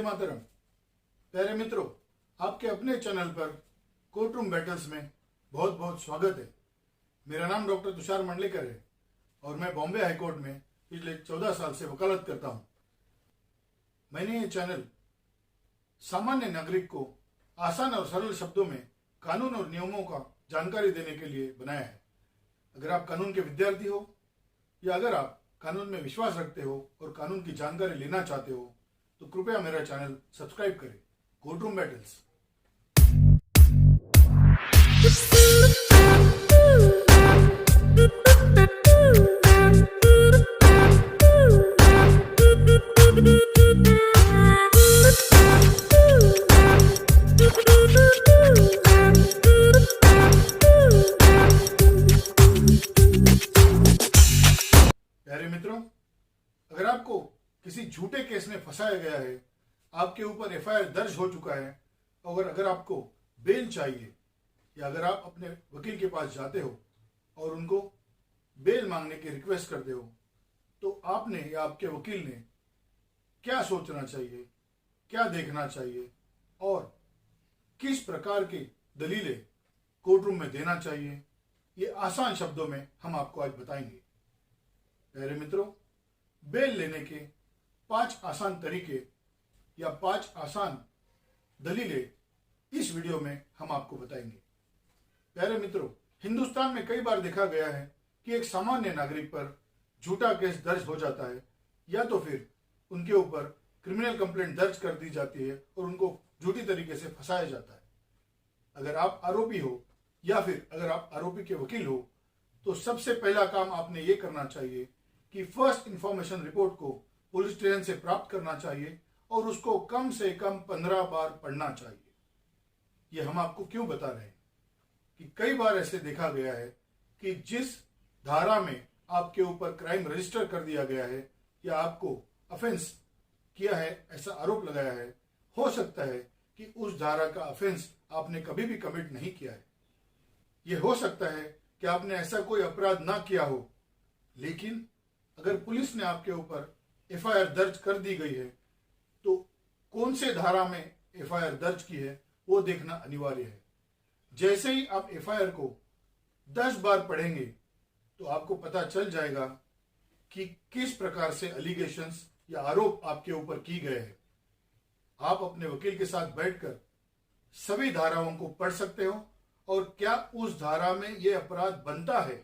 मातरम। प्यारे मित्रों, आपके अपने चैनल पर कोर्ट रूम बैटल्स में बहुत बहुत स्वागत है। मेरा नाम डॉक्टर तुषार मंडलेकर है और मैं बॉम्बे हाई कोर्ट में पिछले 14 साल से वकालत करता हूं। मैंने ये चैनल सामान्य नागरिक को आसान और सरल शब्दों में कानून और नियमों का जानकारी देने के लिए बनाया है। अगर आप कानून के विद्यार्थी हो या अगर आप कानून में विश्वास रखते हो और कानून की जानकारी लेना चाहते हो तो कृपया मेरा चैनल सब्सक्राइब करें। Court room battles. प्यारे मित्रों, अगर आपको किसी झूठे केस में फंसाया गया है, आपके ऊपर एफआईआर दर्ज हो चुका है और अगर आपको बेल चाहिए या अगर आप अपने वकील के पास जाते हो और उनको बेल मांगने की रिक्वेस्ट करते हो, तो आपने या आपके वकील ने क्या सोचना चाहिए, क्या देखना चाहिए और किस प्रकार की दलीलें कोर्ट रूम में देना चाहिए, ये आसान शब्दों में हम आपको आज बताएंगे। प्यारे मित्रों, बेल लेने के 5 आसान तरीके या 5 आसान दलीलें इस वीडियो में हम आपको बताएंगे। प्यारे मित्रों, हिंदुस्तान में कई बार देखा गया है कि एक सामान्य नागरिक पर झूठा केस दर्ज हो जाता है या तो फिर उनके ऊपर क्रिमिनल कंप्लेंट दर्ज कर दी जाती है और उनको झूठी तरीके से फंसाया जाता है। अगर आप आरोपी हो या फिर अगर आप आरोपी के वकील हो तो सबसे पहला काम आपने ये करना चाहिए कि फर्स्ट इंफॉर्मेशन रिपोर्ट को पुलिस स्टेशन से प्राप्त करना चाहिए और उसको कम से कम 15 बार पढ़ना चाहिए। ये हम आपको क्यों बता रहे हैं कि कई बार ऐसे देखा गया है कि जिस धारा में आपके ऊपर क्राइम रजिस्टर कर दिया गया है या आपको ऑफेंस किया है, ऐसा आरोप लगाया है, हो सकता है कि उस धारा का ऑफेंस आपने कभी भी कमिट नहीं किया है। यह हो सकता है कि आपने ऐसा कोई अपराध ना किया हो, लेकिन अगर पुलिस ने आपके ऊपर एफआईआर दर्ज कर दी गई है तो कौन से धारा में एफआईआर दर्ज की है वो देखना अनिवार्य है। जैसे ही आप एफआईआर को 10 बार पढ़ेंगे तो आपको पता चल जाएगा कि किस प्रकार से एलिगेशंस या आरोप आपके ऊपर की गए हैं। आप अपने वकील के साथ बैठकर सभी धाराओं को पढ़ सकते हो और क्या उस धारा में यह अपराध बनता है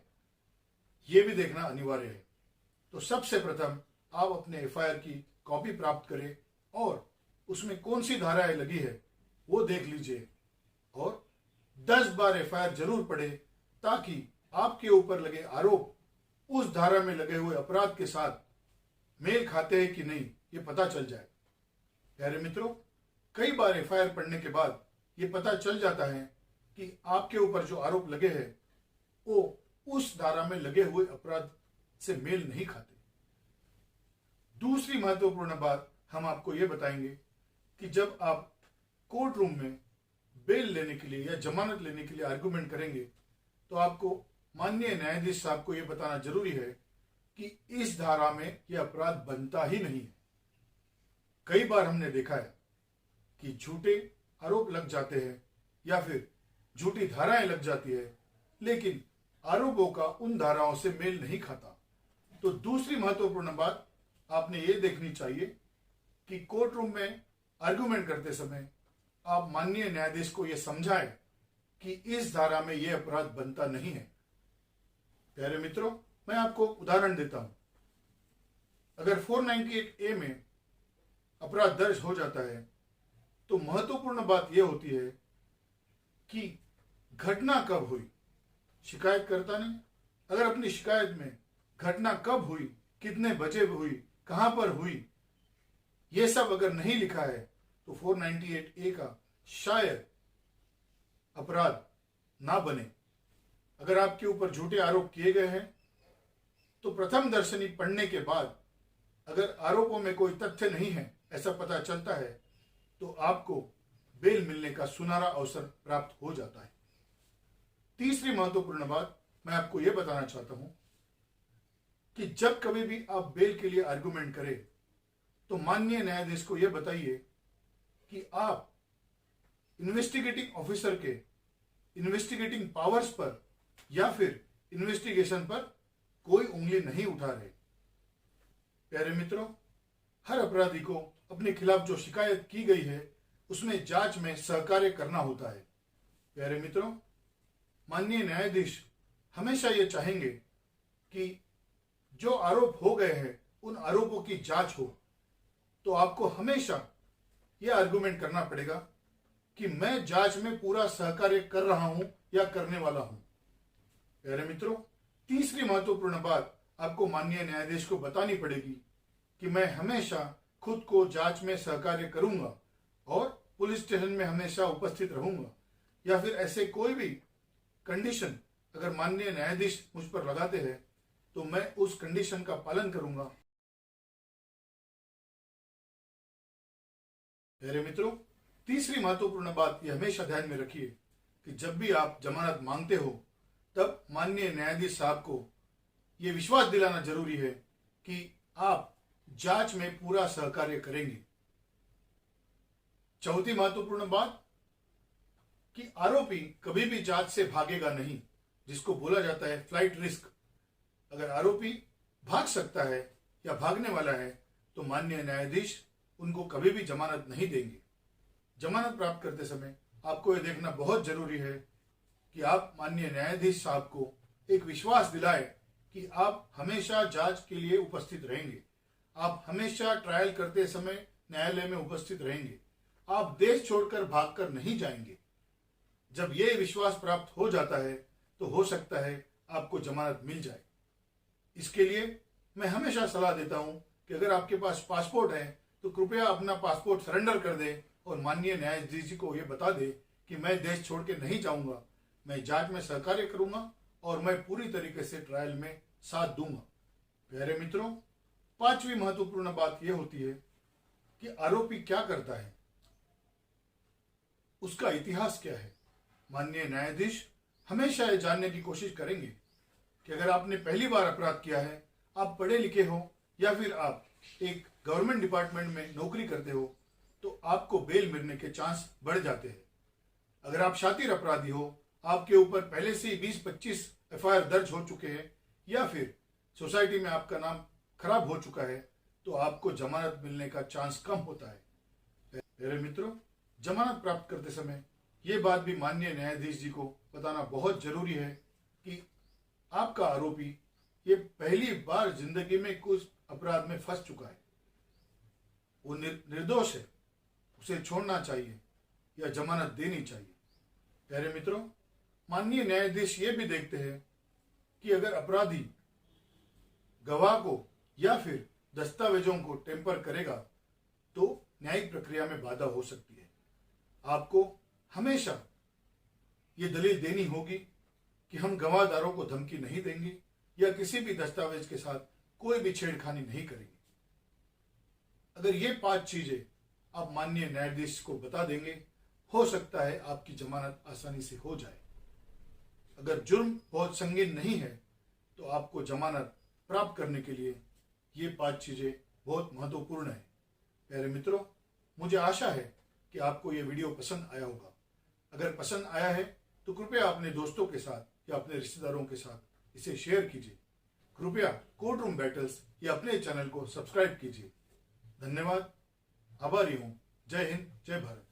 यह भी देखना अनिवार्य है। तो सबसे प्रथम आप अपने एफआईआर की कॉपी प्राप्त करें और उसमें कौन सी धाराएं लगी है वो देख लीजिए और 10 बार एफआईआर जरूर पढ़े ताकि आपके ऊपर लगे आरोप उस धारा में लगे हुए अपराध के साथ मेल खाते हैं कि नहीं ये पता चल जाए। प्यारे मित्रों, कई बार एफआईआर पढ़ने के बाद ये पता चल जाता है कि आपके ऊपर जो आरोप लगे हैं वो उस धारा में लगे हुए अपराध से मेल नहीं खाते। दूसरी महत्वपूर्ण बात हम आपको यह बताएंगे कि जब आप कोर्ट रूम में बेल लेने के लिए या जमानत लेने के लिए आर्गुमेंट करेंगे तो आपको माननीय न्यायाधीश साहब को यह बताना जरूरी है कि इस धारा में यह अपराध बनता ही नहीं है। कई बार हमने देखा है कि झूठे आरोप लग जाते हैं या फिर झूठी धाराएं लग जाती है, लेकिन आरोपों का उन धाराओं से मेल नहीं खाता। तो दूसरी महत्वपूर्ण बात आपने ये देखनी चाहिए कि कोर्ट रूम में आर्गुमेंट करते समय आप माननीय न्यायाधीश को यह समझाएं कि इस धारा में यह अपराध बनता नहीं है। प्यारे मित्रों, मैं आपको उदाहरण देता हूं। अगर 498A में अपराध दर्ज हो जाता है तो महत्वपूर्ण बात यह होती है कि घटना कब हुई। शिकायतकर्ता ने अगर अपनी शिकायत में घटना कब हुई, कितने बजे हुई, कहां पर हुई, यह सब अगर नहीं लिखा है तो 498A का शायद अपराध ना बने। अगर आपके ऊपर झूठे आरोप किए गए हैं तो प्रथम दर्शनी पढ़ने के बाद अगर आरोपों में कोई तथ्य नहीं है ऐसा पता चलता है तो आपको बेल मिलने का सुनहरा अवसर प्राप्त हो जाता है। तीसरी महत्वपूर्ण बात मैं आपको यह बताना चाहता हूं कि जब कभी भी आप बेल के लिए आर्गुमेंट करें तो माननीय न्यायाधीश को यह बताइए कि आप इन्वेस्टिगेटिंग ऑफिसर के इन्वेस्टिगेटिंग पावर्स पर या फिर इन्वेस्टिगेशन पर कोई उंगली नहीं उठा रहे। प्यारे मित्रों, हर अपराधी को अपने खिलाफ जो शिकायत की गई है उसमें जांच में सहकार्य करना होता है। प्यारे मित्रों, माननीय न्यायाधीश हमेशा ये चाहेंगे कि जो आरोप हो गए हैं उन आरोपों की जांच हो, तो आपको हमेशा यह आर्गुमेंट करना पड़ेगा कि मैं जांच में पूरा सहकार्य कर रहा हूं या करने वाला हूं। प्यारे मित्रों, तीसरी महत्वपूर्ण बात आपको माननीय न्यायाधीश को बतानी पड़ेगी कि मैं हमेशा खुद को जांच में सहकार्य करूंगा और पुलिस स्टेशन में हमेशा उपस्थित रहूंगा, या फिर ऐसे कोई भी कंडीशन अगर माननीय न्यायाधीश मुझ पर लगाते हैं तो मैं उस कंडीशन का पालन करूंगा। प्यारे मित्रों, तीसरी महत्वपूर्ण बात यह हमेशा ध्यान में रखिए कि जब भी आप जमानत मांगते हो तब माननीय न्यायाधीश साहब को यह विश्वास दिलाना जरूरी है कि आप जांच में पूरा सहकार्य करेंगे। चौथी महत्वपूर्ण बात कि आरोपी कभी भी जांच से भागेगा नहीं, जिसको बोला जाता है फ्लाइट रिस्क। अगर आरोपी भाग सकता है या भागने वाला है तो माननीय न्यायाधीश उनको कभी भी जमानत नहीं देंगे। जमानत प्राप्त करते समय आपको यह देखना बहुत जरूरी है कि आप माननीय न्यायाधीश साहब को एक विश्वास दिलाए कि आप हमेशा जांच के लिए उपस्थित रहेंगे, आप हमेशा ट्रायल करते समय न्यायालय में उपस्थित रहेंगे, आप देश छोड़कर भागकर नहीं जाएंगे। जब यह विश्वास प्राप्त हो जाता है तो हो सकता है आपको जमानत मिल जाए। इसके लिए मैं हमेशा सलाह देता हूं कि अगर आपके पास पासपोर्ट है तो कृपया अपना पासपोर्ट सरेंडर कर दे और माननीय न्यायाधीश जी को यह बता दे कि मैं देश छोड़ के नहीं जाऊंगा, मैं जांच में सहकार्य करूंगा और मैं पूरी तरीके से ट्रायल में साथ दूंगा। प्यारे मित्रों, पांचवी महत्वपूर्ण बात यह होती है कि आरोपी क्या करता है, उसका इतिहास क्या है। माननीय न्यायाधीश हमेशा यह जानने की कोशिश करेंगे कि अगर आपने पहली बार अपराध किया है, आप पढ़े लिखे हो या फिर आप एक गवर्नमेंट डिपार्टमेंट में नौकरी करते हो, तो आपको बेल मिलने के चांस बढ़ जाते हैं। अगर आप शातिर अपराधी हो, आपके ऊपर पहले से ही 20-25 एफआईआर दर्ज हो चुके हैं या फिर सोसाइटी में आपका नाम खराब हो चुका है, तो आपको जमानत मिलने का चांस कम होता है। मेरे मित्रों, जमानत प्राप्त करते समय ये बात भी माननीय न्यायाधीश जी को बताना बहुत जरूरी है कि आपका आरोपी ये पहली बार जिंदगी में कुछ अपराध में फंस चुका है, वो निर्दोष है, उसे छोड़ना चाहिए या जमानत देनी चाहिए। प्यारे मित्रों, माननीय न्यायाधीश ये भी देखते हैं कि अगर अपराधी गवाह को या फिर दस्तावेजों को टेम्पर करेगा तो न्यायिक प्रक्रिया में बाधा हो सकती है। आपको हमेशा ये दलील देनी होगी कि हम गवाहदारों को धमकी नहीं देंगे या किसी भी दस्तावेज के साथ कोई भी छेड़खानी नहीं करेंगे। अगर ये 5 चीजें आप माननीय न्यायाधीश को बता देंगे, हो सकता है आपकी जमानत आसानी से हो जाए। अगर जुर्म बहुत संगीन नहीं है तो आपको जमानत प्राप्त करने के लिए ये 5 चीजें बहुत महत्वपूर्ण है। प्यारे मित्रों, मुझे आशा है कि आपको ये वीडियो पसंद आया होगा। अगर पसंद आया है तो कृपया अपने दोस्तों के साथ या अपने रिश्तेदारों के साथ इसे शेयर कीजिए। कृपया कोर्ट रूम बैटल्स या अपने चैनल को सब्सक्राइब कीजिए। धन्यवाद, आभारी हूं। जय हिंद, जय भारत।